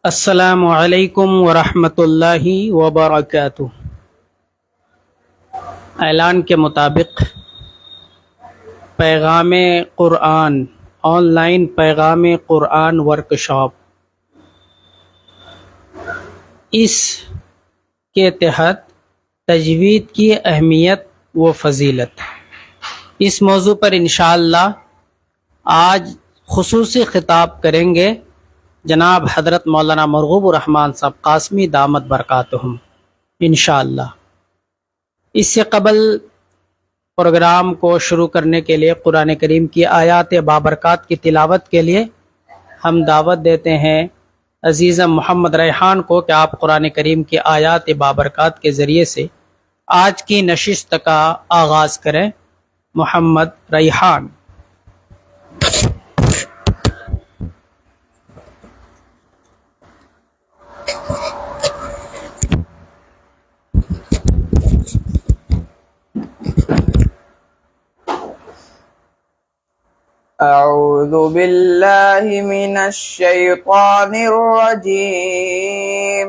السلام علیکم ورحمۃ اللہ وبرکاتہ۔ اعلان کے مطابق پیغام قرآن آن لائن پیغام قرآن ورکشاپ، اس کے تحت تجوید کی اہمیت و فضیلت، اس موضوع پر انشاءاللہ آج خصوصی خطاب کریں گے جناب حضرت مولانا مرغوب الرحمن صاحب قاسمی دامت برکاتہم انشاءاللہ۔ اس سے قبل پروگرام کو شروع کرنے کے لیے قرآن کریم کی آیات بابرکات کی تلاوت کے لیے ہم دعوت دیتے ہیں عزیزم محمد ریحان کو کہ آپ قرآن کریم کی آیات بابرکات کے ذریعے سے آج کی نشست کا آغاز کریں۔ محمد ریحان۔ أعوذ بالله من الشيطان الرجيم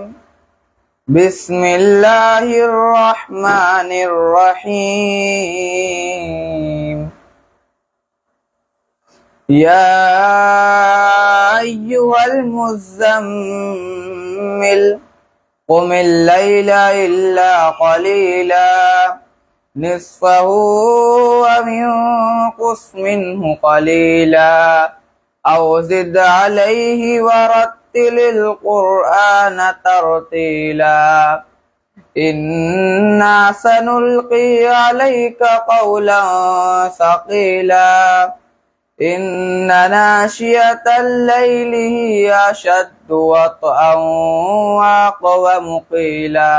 بسم الله الرحمن الرحيم يا أيها المزمل قم الليل إلا قليلا نصفه وانقص منه قليلا أو زد عليه ورتل القرآن ترتيلا إنا سنلقي عليك قولا ثقيلا إن ناشئة الليل هي أشد وطئا وأقوم قيلا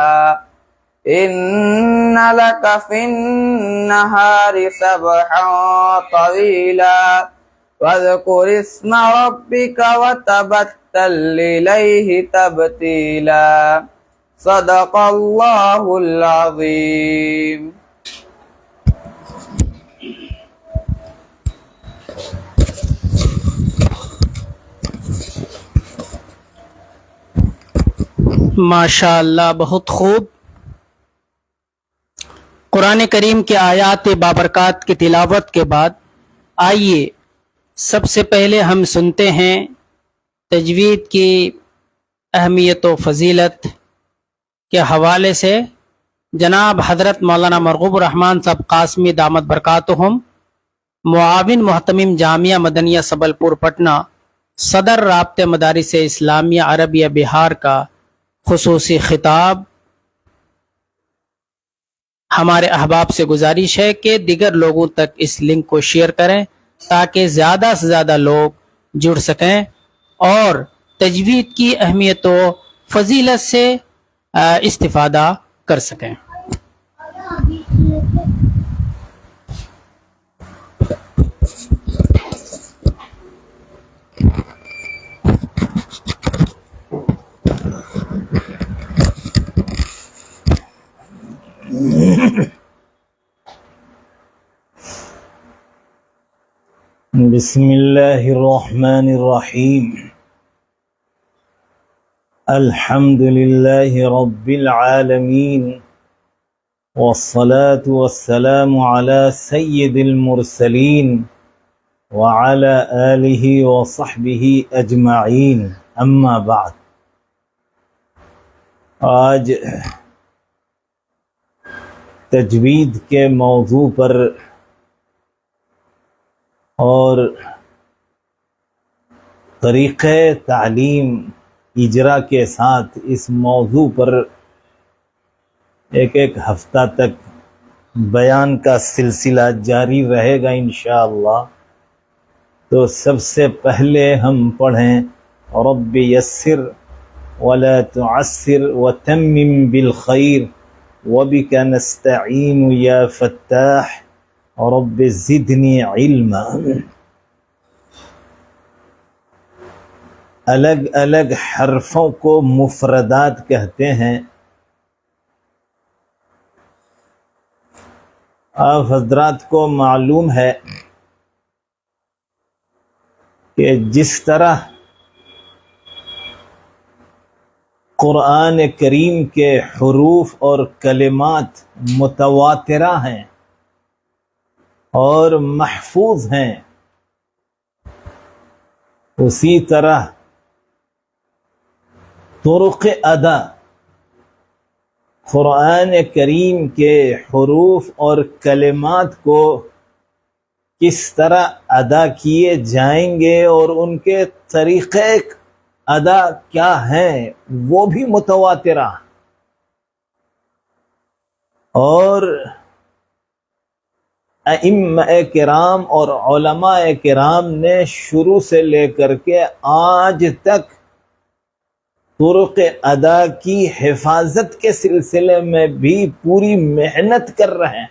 إن لك في النهار سبحا طويلا واذكر اسم ربك وتبتل إليه تبتيلا صدق الله العظيم۔ ماشاءاللہ، بہت خوب۔ قرآن کریم کے آیات بابرکات کی تلاوت کے بعد آئیے سب سے پہلے ہم سنتے ہیں تجوید کی اہمیت و فضیلت کے حوالے سے جناب حضرت مولانا مرغوب الرحمن صاحب قاسمی دامت برکاتہم، معاون محتمم جامعہ مدنیہ سبل پور پٹنہ، صدر رابطہ مدارس اسلامیہ عربیہ بہار کا خصوصی خطاب۔ ہمارے احباب سے گزارش ہے کہ دیگر لوگوں تک اس لنک کو شیئر کریں تاکہ زیادہ سے زیادہ لوگ جڑ سکیں اور تجوید کی اہمیت و فضیلت سے استفادہ کر سکیں۔ بسم اللہ الرحمن الرحیم الحمد للہ رب العالمین والصلاة والسلام على سید المرسلین وعلى آلہ وصحبہ اجمعین، اما بعد۔ آج تجوید کے موضوع پر اور طریقہ تعلیم اجرا کے ساتھ اس موضوع پر ایک ہفتہ تک بیان کا سلسلہ جاری رہے گا انشاءاللہ۔ تو سب سے پہلے ہم پڑھیں رب یسر ولا تعسر وتمم بالخیر وبک نستعین یا فتاح رب زدنی علما۔ الگ الگ حرفوں کو مفردات کہتے ہیں۔ آپ حضرات کو معلوم ہے کہ جس طرح قرآن کریم کے حروف اور کلمات متواترہ ہیں اور محفوظ ہیں، اسی طرح طرق ادا قرآن کریم کے حروف اور کلمات کو کس طرح ادا کیے جائیں گے اور ان کے طریقے ادا کیا ہیں وہ بھی متواترہ، اور ائمہ کرام اور علماء کرام نے شروع سے لے کر کے آج تک طرق ادا کی حفاظت کے سلسلے میں بھی پوری محنت کر رہے ہیں۔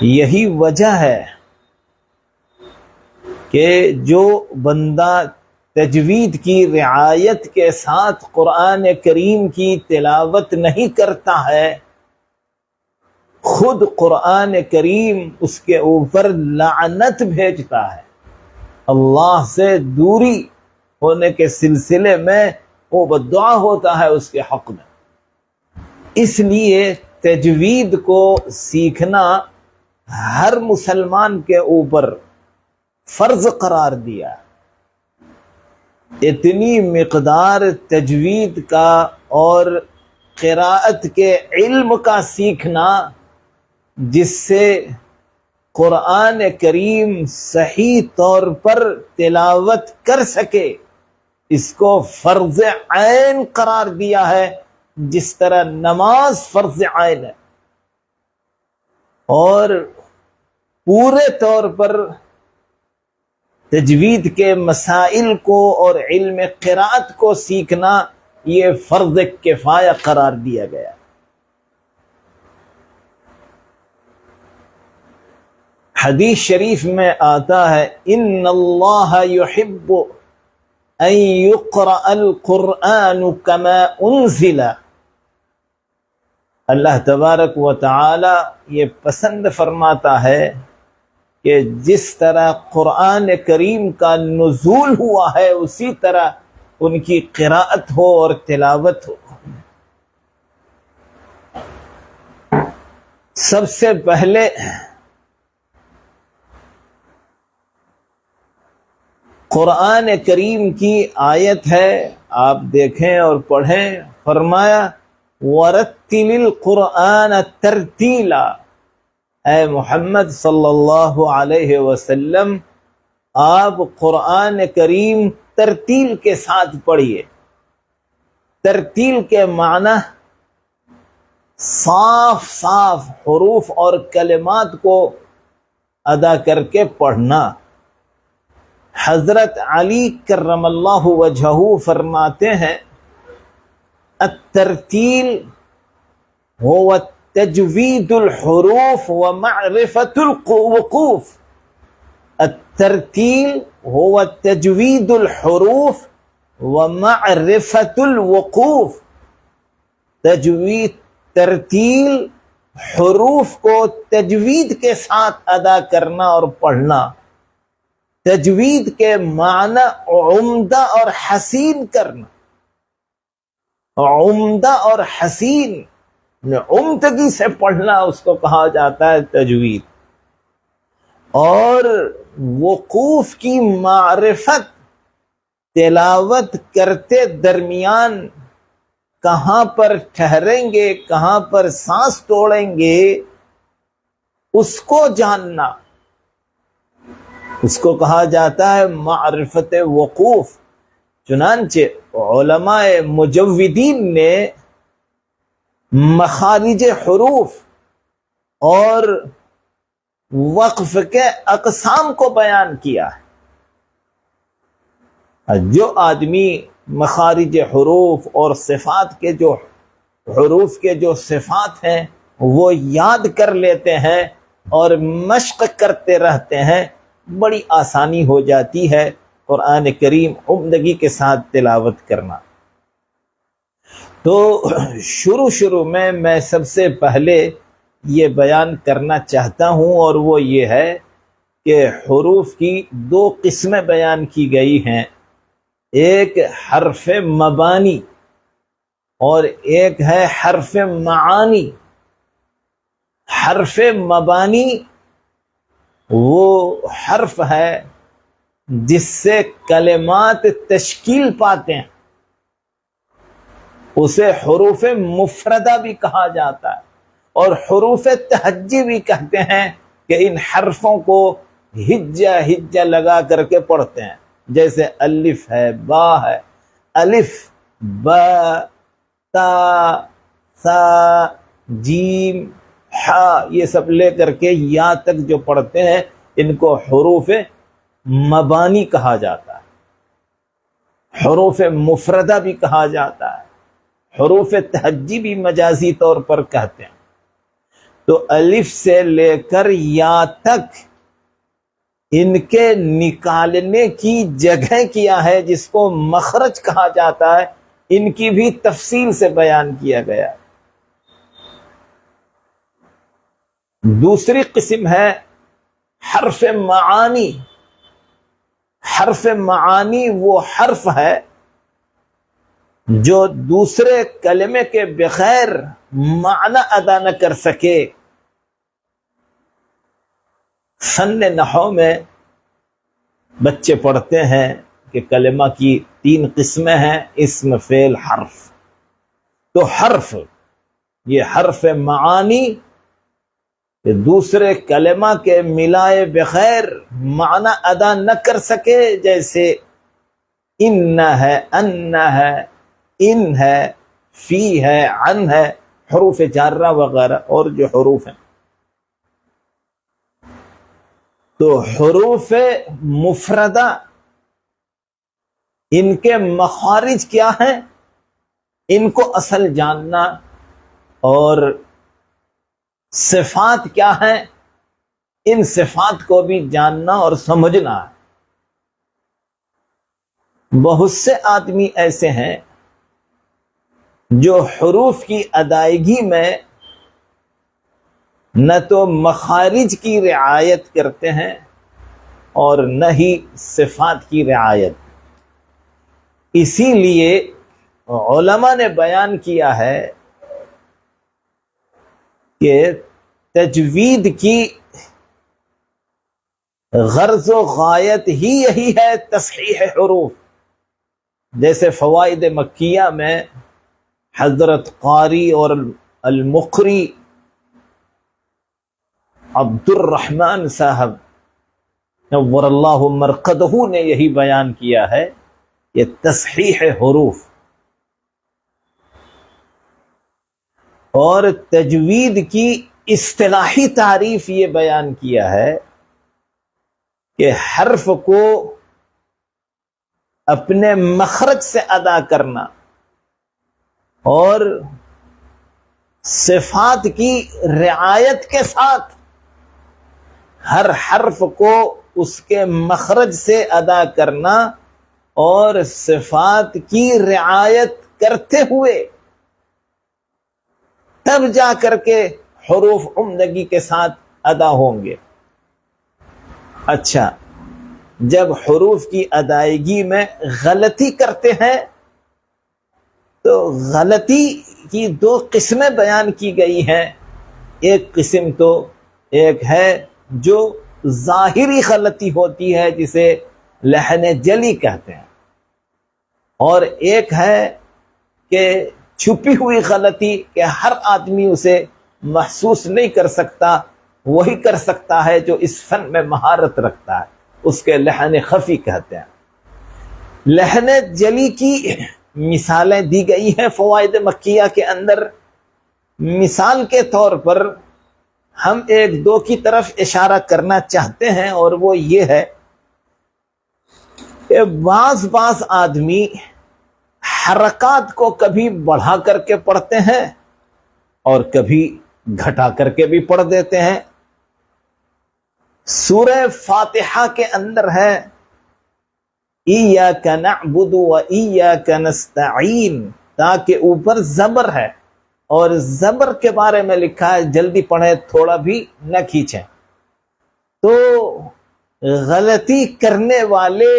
یہی وجہ ہے کہ جو بندہ تجوید کی رعایت کے ساتھ قرآن کریم کی تلاوت نہیں کرتا ہے، خود قرآن کریم اس کے اوپر لعنت بھیجتا ہے، اللہ سے دوری ہونے کے سلسلے میں وہ بددعا ہوتا ہے اس کے حق میں۔ اس لیے تجوید کو سیکھنا ہر مسلمان کے اوپر فرض قرار دیا۔ اتنی مقدار تجوید کا اور قراءت کے علم کا سیکھنا جس سے قرآن کریم صحیح طور پر تلاوت کر سکے، اس کو فرض عین قرار دیا ہے، جس طرح نماز فرض عین ہے، اور پورے طور پر تجوید کے مسائل کو اور علم قراءت کو سیکھنا یہ فرض کفایہ قرار دیا گیا۔ حدیث شریف میں آتا ہے ان اللہ یحب ان یقرأ القرآن کما انزل، اللہ تبارک و تعالی یہ پسند فرماتا ہے کہ جس طرح قرآن کریم کا نزول ہوا ہے اسی طرح ان کی قراءت ہو اور تلاوت ہو۔ سب سے پہلے قرآن کریم کی آیت ہے، آپ دیکھیں اور پڑھیں، فرمایا وَرَتِّلِ الْقُرْآنَ تَرْتِيلًا، اے محمد صلی اللہ علیہ وسلم آپ قرآن کریم ترتیل کے ساتھ پڑھیے۔ ترتیل کے معنی صاف صاف حروف اور کلمات کو ادا کر کے پڑھنا۔ حضرت علی کرم اللہ وجہہ فرماتے ہیں الترتیل هو تجوید الحروف ومعرفت الوقوف، الترتیل هو تجوید الحروف ومعرفت الوقوف، ترتیل حروف کو تجوید کے ساتھ ادا کرنا اور پڑھنا۔ تجوید کے معنی عمدہ اور حسین کرنا، عمدہ اور حسین، عمدگی سے پڑھنا اس کو کہا جاتا ہے تجوید۔ اور وقوف کی معرفت، تلاوت کرتے درمیان کہاں پر ٹھہریں گے، کہاں پر سانس توڑیں گے، اس کو جاننا، اس کو کہا جاتا ہے معرفت وقوف۔ چنانچہ علماء مجودین نے مخارج حروف اور وقف کے اقسام کو بیان کیا ہے۔ جو آدمی مخارج حروف اور صفات کے جو حروف کے جو صفات ہیں وہ یاد کر لیتے ہیں اور مشق کرتے رہتے ہیں، بڑی آسانی ہو جاتی ہے قرآن کریم عمدگی کے ساتھ تلاوت کرنا۔ تو شروع میں سب سے پہلے یہ بیان کرنا چاہتا ہوں، اور وہ یہ ہے کہ حروف کی دو قسمیں بیان کی گئی ہیں۔ ایک حرف مبانی اور ایک ہے حرف معانی۔ حرف مبانی وہ حرف ہے جس سے کلمات تشکیل پاتے ہیں، اسے حروف مفردہ بھی کہا جاتا ہے، اور حروف تہجی بھی کہتے ہیں کہ ان حرفوں کو ہجہ ہجہ لگا کر کے پڑھتے ہیں، جیسے الف ہے، با ہے، الف، با، تا، سا، جیم، ہا، یہ سب لے کر کے یا تک جو پڑھتے ہیں ان کو حروف مبانی کہا جاتا ہے، حروف مفردہ بھی کہا جاتا ہے، حروف تہجی بھی مجازی طور پر کہتے ہیں۔ تو الف سے لے کر یا تک ان کے نکالنے کی جگہ کیا ہے جس کو مخرج کہا جاتا ہے، ان کی بھی تفصیل سے بیان کیا گیا ہے۔ دوسری قسم ہے حرف معانی۔ حرف معانی وہ حرف ہے جو دوسرے کلمے کے بغیر معنی ادا نہ کر سکے۔ فن نحو میں بچے پڑھتے ہیں کہ کلمہ کی 3 قسمیں ہیں، اسم، فعل، حرف۔ تو حرف، یہ حرف معانی کہ دوسرے کلمہ کے ملائے بغیر معنی ادا نہ کر سکے، جیسے ان ہے، ان ہے، ان ہے، فی ہے، عن ہے، حروف جارہ وغیرہ اور جو حروف ہیں۔ تو حروف مفردہ ان کے مخارج کیا ہیں، ان کو اصل جاننا، اور صفات کیا ہیں، ان صفات کو بھی جاننا اور سمجھنا ہے۔ بہت سے آدمی ایسے ہیں جو حروف کی ادائیگی میں نہ تو مخارج کی رعایت کرتے ہیں اور نہ ہی صفات کی رعایت۔ اسی لیے علماء نے بیان کیا ہے کہ تجوید کی غرض و غایت ہی یہی ہے تصحیح حروف۔ جیسے فوائد مکیہ میں حضرت قاری اور المقری عبد الرحمن صاحب نور اللہ مرقدہ نے یہی بیان کیا ہے، یہ تصحیح حروف۔ اور تجوید کی اصطلاحی تعریف یہ بیان کیا ہے کہ حرف کو اپنے مخرج سے ادا کرنا اور صفات کی رعایت کے ساتھ ہر حرف کو اس کے مخرج سے ادا کرنا اور صفات کی رعایت کرتے ہوئے تب جا کر کے حروف عمدگی کے ساتھ ادا ہوں گے۔ اچھا، جب حروف کی ادائیگی میں غلطی کرتے ہیں تو غلطی کی 2 قسمیں بیان کی گئی ہیں۔ ایک قسم تو ایک ہے جو ظاہری غلطی ہوتی ہے جسے لحن جلی کہتے ہیں، اور ایک ہے کہ چھپی ہوئی غلطی کہ ہر آدمی اسے محسوس نہیں کر سکتا، وہی کر سکتا ہے جو اس فن میں مہارت رکھتا ہے، اس کے لحن خفی کہتے ہیں۔ لحن جلی کی مثالیں دی گئی ہیں فوائد مکیہ کے اندر۔ مثال کے طور پر ہم 1-2 کی طرف اشارہ کرنا چاہتے ہیں، اور وہ یہ ہے کہ بعض آدمی حرکات کو کبھی بڑھا کر کے پڑھتے ہیں اور کبھی گھٹا کر کے بھی پڑھ دیتے ہیں۔ سورہ فاتحہ کے اندر ہے ایاک نعبد و ایاک نستعین، تاکہ اوپر زبر ہے، اور زبر کے بارے میں لکھا ہے جلدی پڑھیں، تھوڑا بھی نہ کھینچیں۔ تو غلطی کرنے والے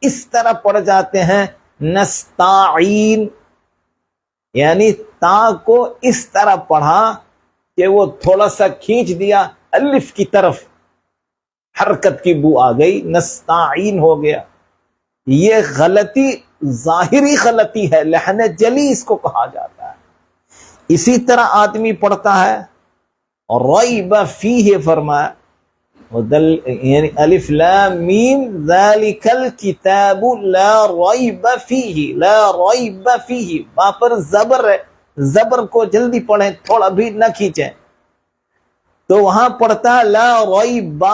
اس طرح پڑھ جاتے ہیں نستعین، یعنی تا کو اس طرح پڑھا کہ وہ تھوڑا سا کھینچ دیا الف کی طرف، حرکت کی بو آ گئی، نستعین ہو گیا۔ یہ غلطی ظاہری غلطی ہے، لحن جلی اس کو کہا جاتا ہے۔ اسی طرح آدمی پڑھتا ہے ریب فیہ، فرمایا یعنی الف لام میم ذالک الکتاب لا ریب فیہ، لا ریب فیہ، با پر زبر ہے، زبر کو جلدی پڑھیں، تھوڑا بھی نہ کھینچیں، تو وہاں پڑھتا لا ریب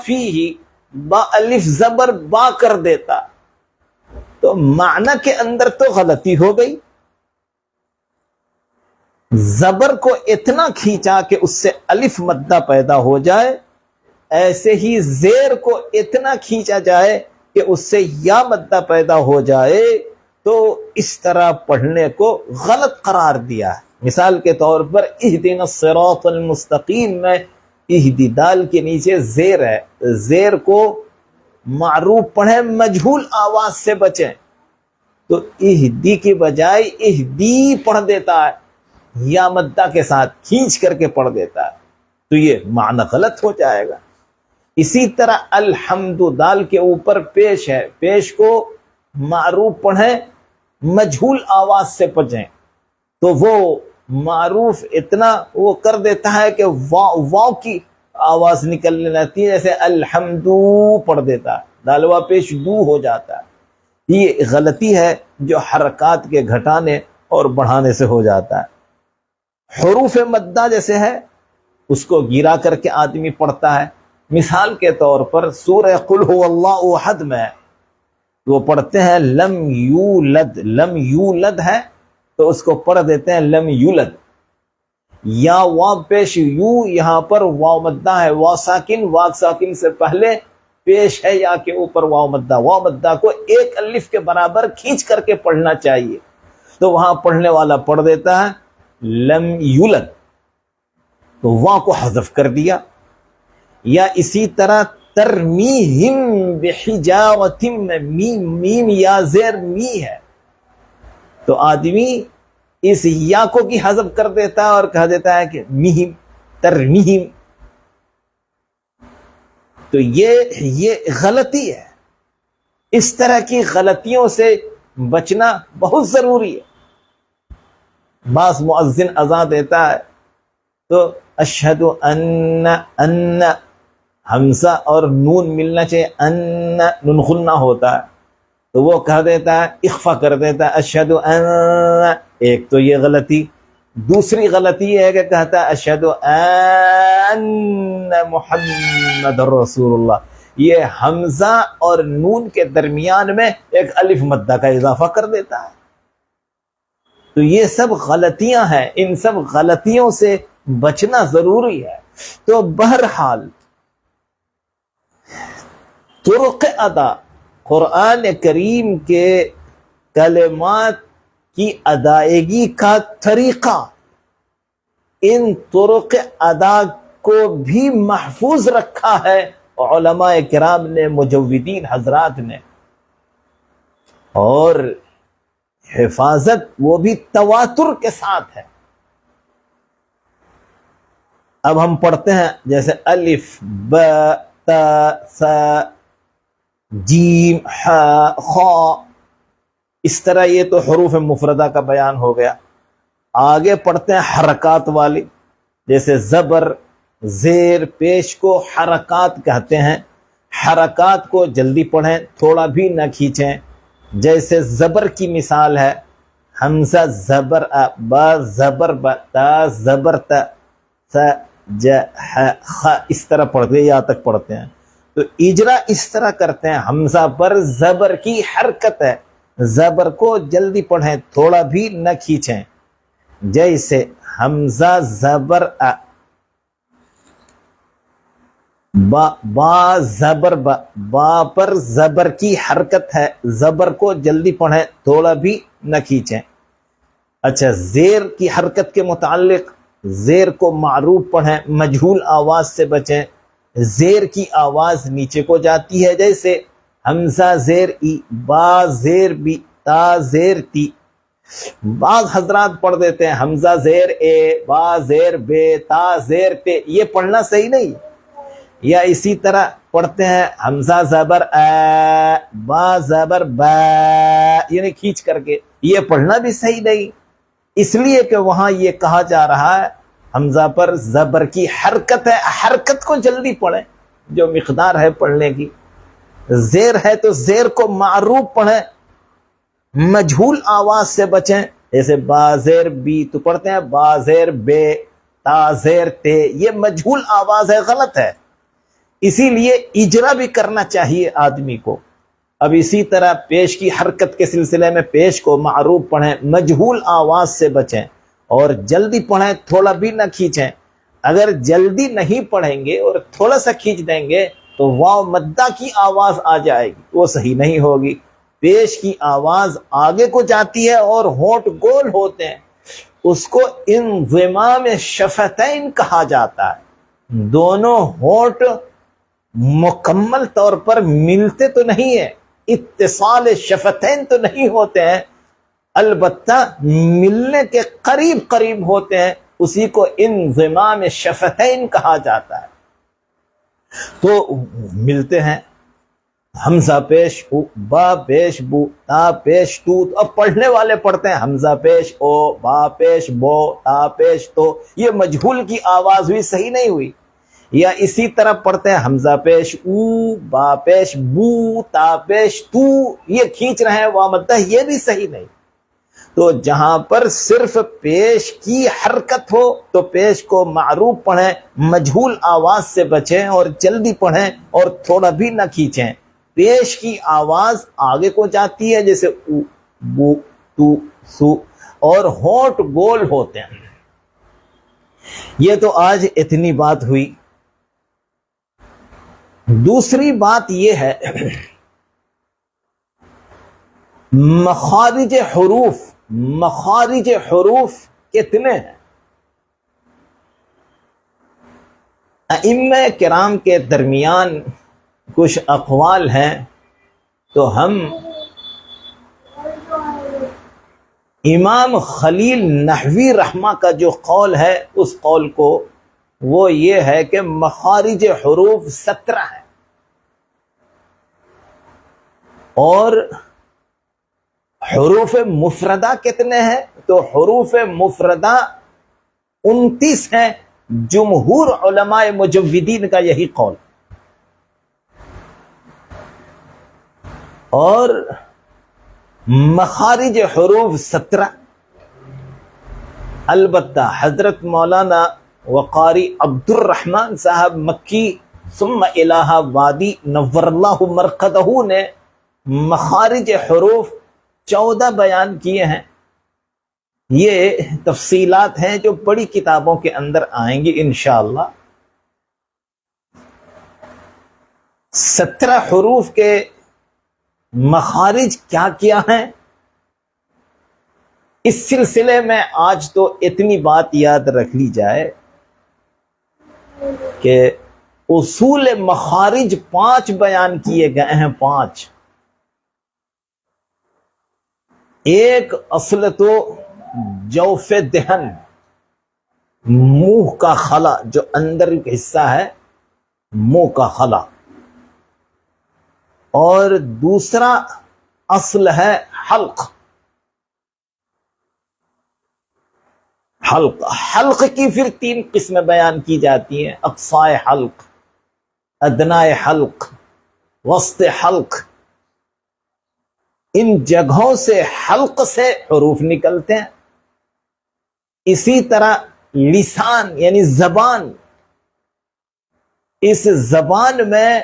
فیہ، با الف زبر با کر دیتا، تو معنی کے اندر تو غلطی ہو گئی۔ زبر کو اتنا کھینچا کہ اس سے الف مدہ پیدا ہو جائے، ایسے ہی زیر کو اتنا کھینچا جائے کہ اس سے یا مدہ پیدا ہو جائے، تو اس طرح پڑھنے کو غلط قرار دیا ہے۔ مثال کے طور پر اہدنا الصراط المستقیم میں اہدی دال کے نیچے زیر ہے، زیر کو معروف پڑھیں، مجہول آواز سے بچیں، تو اہدی کی بجائے اہدی پڑھ دیتا ہے، یا مدہ کے ساتھ کھینچ کر کے پڑھ دیتا ہے، تو یہ معنی غلط ہو جائے گا۔ اسی طرح الحمد دال کے اوپر پیش ہے، پیش کو معروف پڑھیں، مجہول آواز سے پڑھیں، تو وہ معروف اتنا وہ کر دیتا ہے کہ واو کی آواز نکلنے لگتی ہے، جیسے الحمدو پڑھ دیتا ہے، دالوا پیش دو ہو جاتا ہے۔ یہ غلطی ہے جو حرکات کے گھٹانے اور بڑھانے سے ہو جاتا ہے۔ حروف مدہ جیسے ہے اس کو گرا کر کے آدمی پڑھتا ہے۔ مثال کے طور پر سورہ قل هو اللہ احد میں وہ پڑھتے ہیں لم یولد، لم یولد ہے تو اس کو پڑھ دیتے ہیں لم یولد، یا واو پیش یو، یہاں پر واو مدہ ہے، واو ساکن، واو ساکن سے پہلے پیش ہے یا کے اوپر واو مدہ، واو مدہ کو ایک الف کے برابر کھینچ کر کے پڑھنا چاہیے، تو وہاں پڑھنے والا پڑھ دیتا ہے لم یولد، تو واو کو حذف کر دیا۔ یا اسی طرح ترمیہم بحجارۃ میں میم یا زیر می ہے، تو آدمی اس یا کو کی حذف کر دیتا ہے اور کہہ دیتا ہے کہ مہم، ترمیہم، تو یہ غلطی ہے۔ اس طرح کی غلطیوں سے بچنا بہت ضروری ہے۔ بعض مؤذن اذان دیتا ہے تو اشہد ان حمزہ اور نون ملنا چاہیے، ان نون خلنا ہوتا ہے، تو وہ کہہ دیتا ہے اخفا کر دیتا ہے اشہد ان، ایک تو یہ غلطی، دوسری غلطی یہ ہے کہ کہتا ہے اشہد ان محمد رسول اللہ، یہ حمزہ اور نون کے درمیان میں ایک الف مدہ کا اضافہ کر دیتا ہے۔ تو یہ سب غلطیاں ہیں، ان سب غلطیوں سے بچنا ضروری ہے۔ تو بہرحال طرق ادا، قرآن کریم کے کلمات کی ادائیگی کا طریقہ، ان طرق ادا کو بھی محفوظ رکھا ہے علماء کرام نے، مجودین حضرات نے، اور حفاظت وہ بھی تواتر کے ساتھ ہے۔ اب ہم پڑھتے ہیں جیسے الف ب ت ث جیم ح خ، اس طرح یہ تو حروف مفردہ کا بیان ہو گیا۔ آگے پڑھتے ہیں حرکات والی، جیسے زبر، زیر، پیش کو حرکات کہتے ہیں۔ حرکات کو جلدی پڑھیں، تھوڑا بھی نہ کھینچیں۔ جیسے زبر کی مثال ہے حمزہ زبر ا، با زبر ب، تا زبر ت، ث ج ح خ، اس طرح پڑھتے ہیں، یہاں تک پڑھتے ہیں۔ تو اجرا اس طرح کرتے ہیں، حمزہ پر زبر کی حرکت ہے، زبر کو جلدی پڑھیں، تھوڑا بھی نہ کھینچیں۔ جیسے حمزہ زبر ا، با زبر با، با پر زبر کی حرکت ہے، زبر کو جلدی پڑھیں، تھوڑا بھی نہ کھینچیں۔ اچھا، زیر کی حرکت کے متعلق، زیر کو معروف پڑھیں، مجہول آواز سے بچیں۔ زیر کی آواز نیچے کو جاتی ہے، جیسے حمزہ زیر ای، با زیر بی، تا زیر تی. بعض حضرات پڑھ دیتے ہیں حمزہ زیر اے، با زیر بے، تا زیر تے. یہ پڑھنا صحیح نہیں. یا اسی طرح پڑھتے ہیں حمزہ زبر اے، با زبر با، یعنی کھینچ کر کے. یہ پڑھنا بھی صحیح نہیں، اس لیے کہ وہاں یہ کہا جا رہا ہے حمزہ پر زبر کی حرکت ہے، حرکت کو جلدی پڑھیں جو مقدار ہے پڑھنے کی. زیر ہے تو زیر کو معروف پڑھیں، مجہول آواز سے بچیں. جیسے با زیر بی تو پڑھتے ہیں با زیر بے، تا زیر تے. یہ مجہول آواز ہے، غلط ہے. اسی لیے اجرا بھی کرنا چاہیے آدمی کو. اب اسی طرح پیش کی حرکت کے سلسلے میں پیش کو معروف پڑھیں، مجہول آواز سے بچیں اور جلدی پڑھیں، تھوڑا بھی نہ کھینچیں. اگر جلدی نہیں پڑھیں گے اور تھوڑا سا کھینچ دیں گے تو واو مدہ کی آواز آ جائے گی، وہ صحیح نہیں ہوگی. پیش کی آواز آگے کو جاتی ہے اور ہونٹ گول ہوتے ہیں، اس کو انضمام شفتین کہا جاتا ہے. دونوں ہونٹ مکمل طور پر ملتے تو نہیں ہیں، اتصال شفتین تو نہیں ہوتے ہیں، البتہ ملنے کے قریب قریب ہوتے ہیں، اسی کو انضمام شفتین کہا جاتا ہے. تو ملتے ہیں. حمزہ پیش او، با پیش بو، تا پیش تو. اب پڑھنے والے پڑھتے ہیں حمزہ پیش او، با پیش بو، تا پیش تو. یہ مجہول کی آواز ہوئی، صحیح نہیں ہوئی. یا اسی طرح پڑھتے ہیں حمزہ پیش او، با پیش بو، تا پیش تو. یہ کھینچ رہے ہیں وامدہ، یہ بھی صحیح نہیں. تو جہاں پر صرف پیش کی حرکت ہو تو پیش کو معروف پڑھیں، مجہول آواز سے بچیں اور جلدی پڑھیں اور تھوڑا بھی نہ کھینچیں. پیش کی آواز آگے کو جاتی ہے جیسے او، بو، تو، سو، اور ہونٹ گول ہوتے ہیں. یہ تو آج اتنی بات ہوئی. دوسری بات یہ ہے مخارج حروف. مخارج حروف کتنے ہیں؟ ائمہ کرام کے درمیان کچھ اقوال ہیں، تو ہم امام خلیل نحوی رحمہ کا جو قول ہے اس قول کو، وہ یہ ہے کہ مخارج حروف 17 ہیں. اور حروف مفردہ کتنے ہیں؟ تو حروف مفردہ 29 ہیں. جمہور علماء مجودین کا یہی قول. اور مخارج حروف 17. البتہ حضرت مولانا وقاری عبد الرحمن صاحب مکی ثم الہ وادی نور اللہ مرقدہ نے مخارج حروف 14 بیان کیے ہیں. یہ تفصیلات ہیں جو بڑی کتابوں کے اندر آئیں گی انشاءاللہ. 17 حروف کے مخارج کیا کیا ہیں اس سلسلے میں آج تو اتنی بات یاد رکھ لی جائے کہ اصول مخارج 5 بیان کیے گئے ہیں. 5. ایک اصل تو جوف دہن، منہ کا خلا، جو اندر حصہ ہے منہ کا خلا. اور دوسرا اصل ہے حلق. حلق کی پھر 3 قسمیں بیان کی جاتی ہیں: اقصائے حلق، ادنائے حلق، وسط حلق. ان جگہوں سے حلق سے حروف نکلتے ہیں. اسی طرح لسان یعنی زبان، اس زبان میں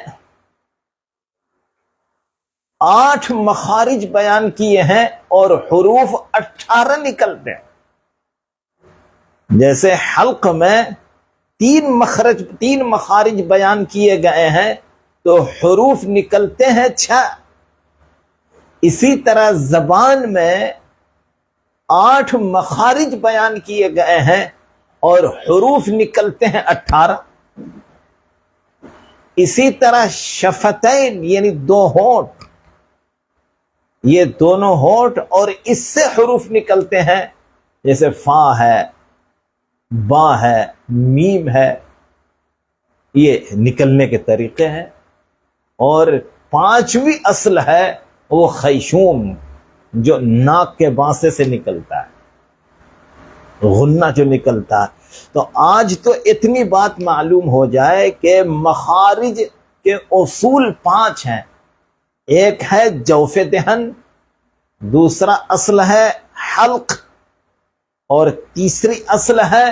8 مخارج بیان کیے ہیں اور حروف 18 نکلتے ہیں. جیسے حلق میں 3 مخارج بیان کیے گئے ہیں تو حروف نکلتے ہیں 6. اسی طرح زبان میں 8 مخارج بیان کیے گئے ہیں اور حروف نکلتے ہیں 18. اسی طرح شفتین یعنی دو ہونٹ، یہ دونوں ہونٹ اور اس سے حروف نکلتے ہیں، جیسے فا ہے، با ہے، میم ہے، یہ نکلنے کے طریقے ہیں۔ اور پانچویں اصل ہے وہ خیشوم، جو ناک کے بانسے سے نکلتا ہے، غنہ جو نکلتا ہے۔ تو آج تو اتنی بات معلوم ہو جائے کہ مخارج کے اصول 5 ہیں۔ ایک ہے جوف دہن، دوسرا اصل ہے حلق، اور تیسری اصل ہے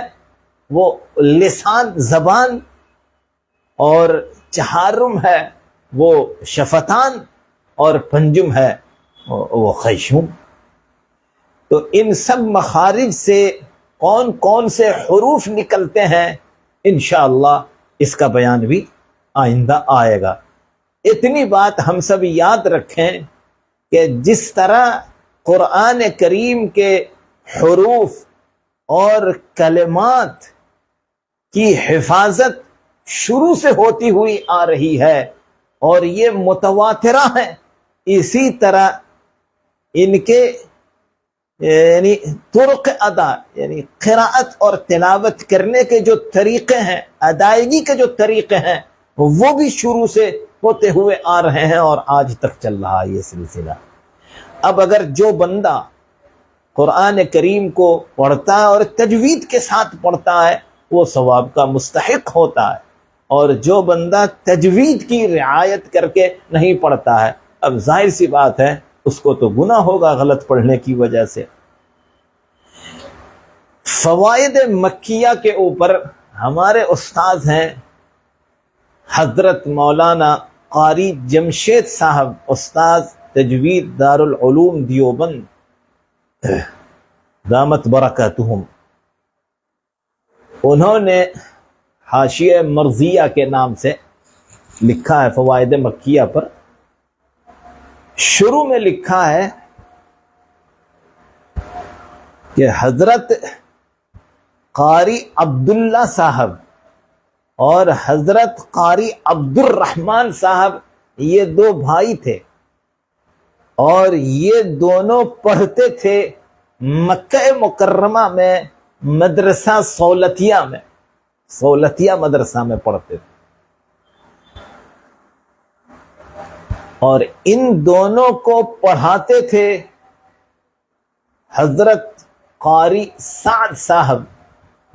وہ لسان زبان، اور چہارم ہے وہ شفتان، اور پنجم ہے وہ خیشوم۔ تو ان سب مخارج سے کون کون سے حروف نکلتے ہیں انشاءاللہ اس کا بیان بھی آئندہ آئے گا۔ اتنی بات ہم سب یاد رکھیں کہ جس طرح قرآن کریم کے حروف اور کلمات کی حفاظت شروع سے ہوتی ہوئی آ رہی ہے اور یہ متواترہ ہیں، اسی طرح ان کے یعنی طرق ادا یعنی قراءت اور تلاوت کرنے کے جو طریقے ہیں، ادائیگی کے جو طریقے ہیں، وہ بھی شروع سے ہوتے ہوئے آ رہے ہیں اور آج تک چل رہا ہے یہ سلسلہ۔ اب اگر جو بندہ قرآن کریم کو پڑھتا ہے اور تجوید کے ساتھ پڑھتا ہے وہ ثواب کا مستحق ہوتا ہے، اور جو بندہ تجوید کی رعایت کر کے نہیں پڑھتا ہے، اب ظاہر سی بات ہے اس کو تو گناہ ہوگا غلط پڑھنے کی وجہ سے۔ فوائد مکیہ کے اوپر ہمارے استاذ ہیں حضرت مولانا قاری جمشید صاحب، استاذ تجوید دارالعلوم دیوبند دامت برکاتہم، انہوں نے حاشیہ مرضیہ کے نام سے لکھا ہے فوائد مکیہ پر۔ شروع میں لکھا ہے کہ حضرت قاری عبداللہ صاحب اور حضرت قاری عبد الرحمن صاحب یہ دو بھائی تھے، اور یہ دونوں پڑھتے تھے مکہ مکرمہ میں مدرسہ سولتیہ میں، سولتیہ مدرسہ میں پڑھتے تھے، اور ان دونوں کو پڑھاتے تھے حضرت قاری سعد صاحب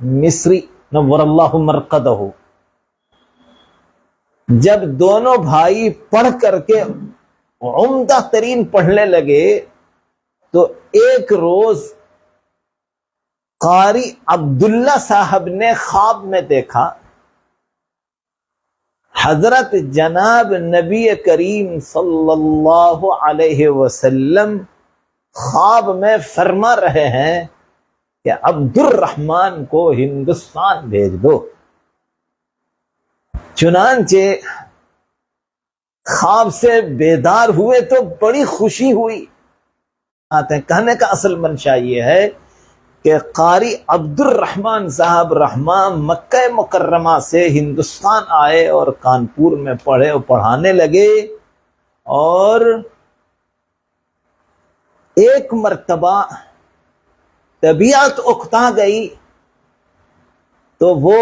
مصری نور اللہ مرقدہ۔ جب دونوں بھائی پڑھ کر کے عمدہ ترین پڑھنے لگے تو ایک روز قاری عبداللہ صاحب نے خواب میں دیکھا حضرت جناب نبی کریم صلی اللہ علیہ وسلم خواب میں فرما رہے ہیں کہ عبد الرحمن کو ہندوستان بھیج دو۔ چنانچہ خواب سے بیدار ہوئے تو بڑی خوشی ہوئی۔ کہنے کا اصل منشا یہ ہے کہ قاری عبد الرحمن صاحب رحمان مکہ مکرمہ سے ہندوستان آئے اور کانپور میں پڑھے اور پڑھانے لگے، اور ایک مرتبہ طبیعت اکتا گئی تو وہ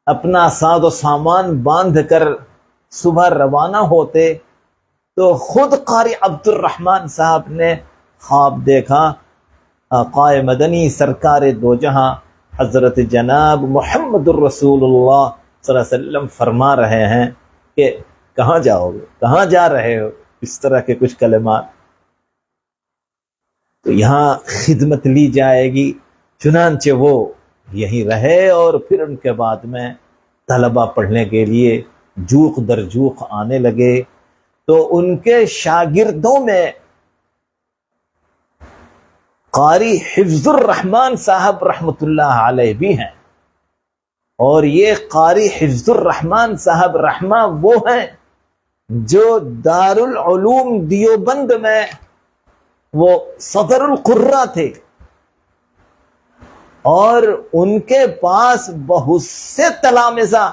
اپنا ساز و سامان باندھ کر صبح روانہ ہوتے تو خود قاری عبد الرحمن صاحب نے خواب دیکھا آقائے مدنی سرکار دو جہاں حضرت جناب محمد الرسول اللہ صلی اللہ علیہ وسلم فرما رہے ہیں کہ کہاں جاؤ گے، کہاں جا رہے ہو، اس طرح کے کچھ کلمات۔ تو یہاں خدمت لی جائے گی، چنانچہ وہ یہیں رہے، اور پھر ان کے بعد میں طلبہ پڑھنے کے لیے جوق در جوق آنے لگے۔ تو ان کے شاگردوں میں قاری حفظ الرحمن صاحب رحمۃ اللہ علیہ بھی ہیں، اور یہ قاری حفظ الرحمن صاحب رحمہ وہ ہیں جو دارالعلوم دیوبند میں وہ صدر القرہ تھے، اور ان کے پاس بہت سے تلامذہ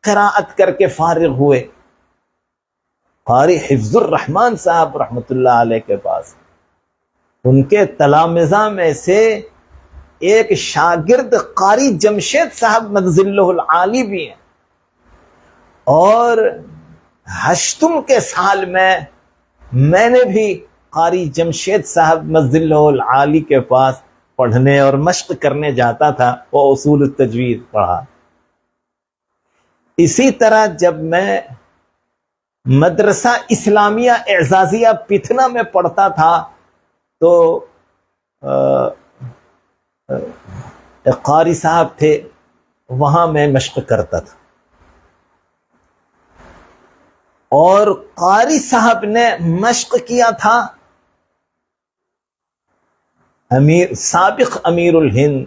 قراءت کر کے فارغ ہوئے. قاری حفظ الرحمان صاحب رحمۃ اللہ علیہ کے پاس ان کے تلامذہ میں سے ایک شاگرد قاری جمشید صاحب مدظلہ العالی بھی ہیں، اور ہشتم کے سال میں نے بھی قاری جمشید صاحب مدظلہ العالی کے پاس پڑھنے اور مشق کرنے جاتا تھا، وہ اصول التجوید پڑھا. اسی طرح جب میں مدرسہ اسلامیہ اعزازیہ پتنا میں پڑھتا تھا تو ایک قاری صاحب تھے، وہاں میں مشق کرتا تھا، اور قاری صاحب نے مشق کیا تھا سابق امیر الہند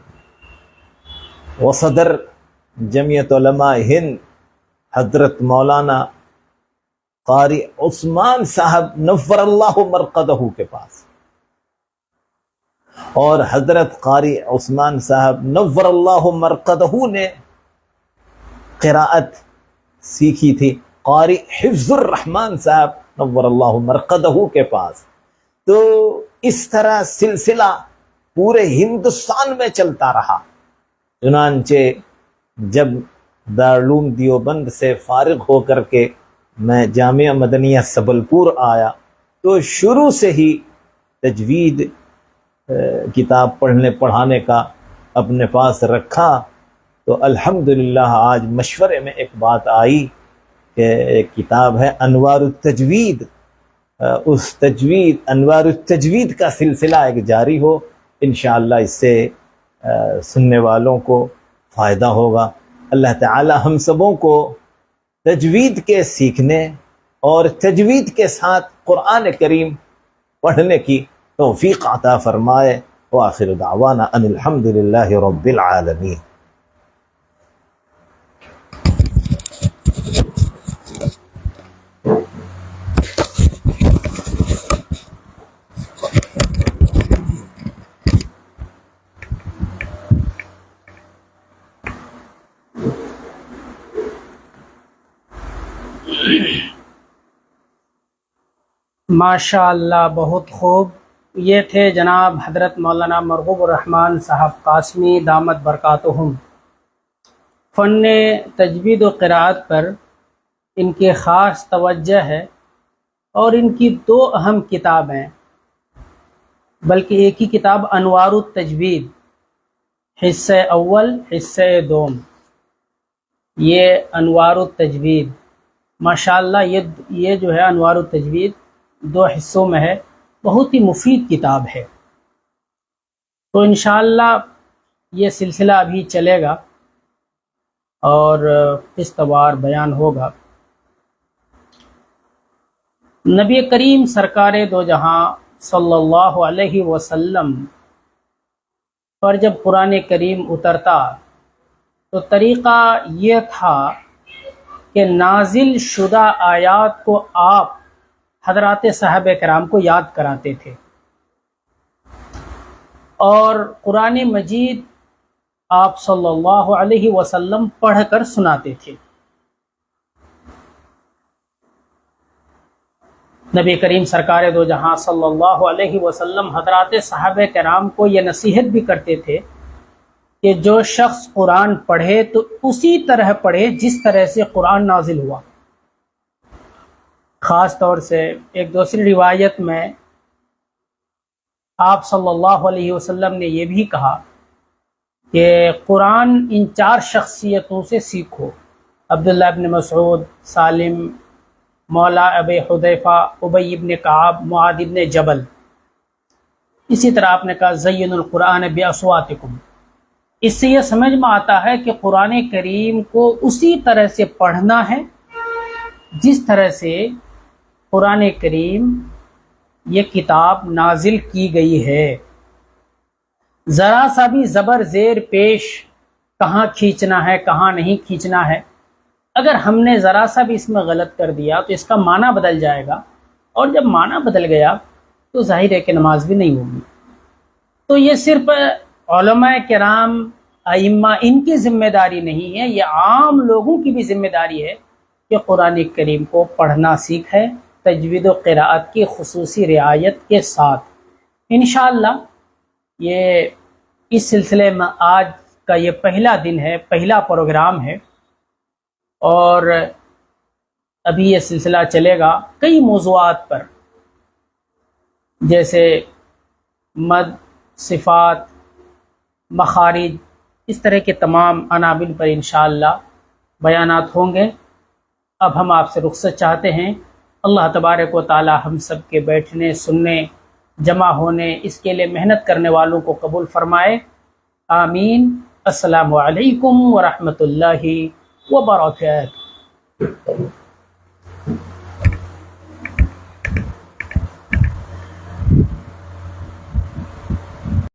و صدر جمعیت علماء ہند حضرت مولانا قاری عثمان صاحب نور اللہ مرقدہ کے پاس. اور حضرت قاری عثمان صاحب نور اللہ مرقدہ نے قراءت سیکھی تھی قاری حفظ الرحمان صاحب نور اللہ مرقدہ کے پاس. تو اس طرح سلسلہ پورے ہندوستان میں چلتا رہا. چنانچہ جب دارالعلوم دیوبند سے فارغ ہو کر کے میں جامعہ مدنیہ سبلپور آیا تو شروع سے ہی تجوید کتاب پڑھانے کا اپنے پاس رکھا. تو الحمدللہ آج مشورے میں ایک بات آئی کہ ایک کتاب ہے انوار التجوید، اس انوار التجوید کا سلسلہ ایک جاری ہو. انشاءاللہ اس سے سننے والوں کو فائدہ ہوگا. اللہ تعالی ہم سبوں کو تجوید کے سیکھنے اور تجوید کے ساتھ قرآن کریم پڑھنے کی توفیق عطا فرمائے. وآخر دعوانا ان الحمدللہ رب العالمین. ماشاء اللہ، بہت خوب. یہ تھے جناب حضرت مولانا مرغوب الرحمان صاحب قاسمی دامت برکاتہم. فن تجوید و قراءت پر ان کی خاص توجہ ہے، اور ان کی دو اہم کتابیں، بلکہ ایک ہی کتاب انوار التجوید حصہ اول حصہ دوم. یہ انوار التجوید ماشاءاللہ یہ جو ہے انوار التجوید دو حصوں میں ہے، بہت ہی مفید کتاب ہے. تو انشاءاللہ یہ سلسلہ ابھی چلے گا اور قسط وار بیان ہوگا. نبی کریم سرکار دو جہاں صلی اللہ علیہ وسلم پر جب قرآن کریم اترتا تو طریقہ یہ تھا کہ نازل شدہ آیات کو آپ حضرات صحابہ کرام کو یاد کراتے تھے، اور قرآن مجید آپ صلی اللہ علیہ وسلم پڑھ کر سناتے تھے. نبی کریم سرکار دو جہاں صلی اللہ علیہ وسلم حضرات صحابہ کرام کو یہ نصیحت بھی کرتے تھے کہ جو شخص قرآن پڑھے تو اسی طرح پڑھے جس طرح سے قرآن نازل ہوا. خاص طور سے ایک دوسری روایت میں آپ صلی اللہ علیہ وسلم نے یہ بھی کہا کہ قرآن ان چار شخصیتوں سے سیکھو: عبداللہ ابن مسعود، سالم مولا ابی حذیفہ، ابی ابن کعب، معاذ ابن جبل. اسی طرح آپ نے کہا زین القرآن باصواتکم. اس سے یہ سمجھ میں آتا ہے کہ قرآن کریم کو اسی طرح سے پڑھنا ہے جس طرح سے قرآن کریم یہ کتاب نازل کی گئی ہے. ذرا سا بھی زبر زیر پیش کہاں کھینچنا ہے کہاں نہیں کھینچنا ہے، اگر ہم نے ذرا سا بھی اس میں غلط کر دیا تو اس کا معنی بدل جائے گا، اور جب معنی بدل گیا تو ظاہر ہے کہ نماز بھی نہیں ہوگی. تو یہ صرف علماء کرام ائمہ ان کی ذمہ داری نہیں ہے، یہ عام لوگوں کی بھی ذمہ داری ہے کہ قرآن کریم کو پڑھنا سیکھے تجوید و قراءت کی خصوصی رعایت کے ساتھ۔ انشاءاللہ یہ اس سلسلے میں آج کا یہ پہلا دن ہے، پہلا پروگرام ہے، اور ابھی یہ سلسلہ چلے گا کئی موضوعات پر، جیسے مد، صفات، مخارج، اس طرح کے تمام عناوین پر انشاءاللہ بیانات ہوں گے۔ اب ہم آپ سے رخصت چاہتے ہیں۔ اللہ تبارک و تعالی ہم سب کے بیٹھنے، سننے، جمع ہونے، اس کے لیے محنت کرنے والوں کو قبول فرمائے، آمین۔ السلام علیکم ورحمۃ اللہ وبرکاتہ۔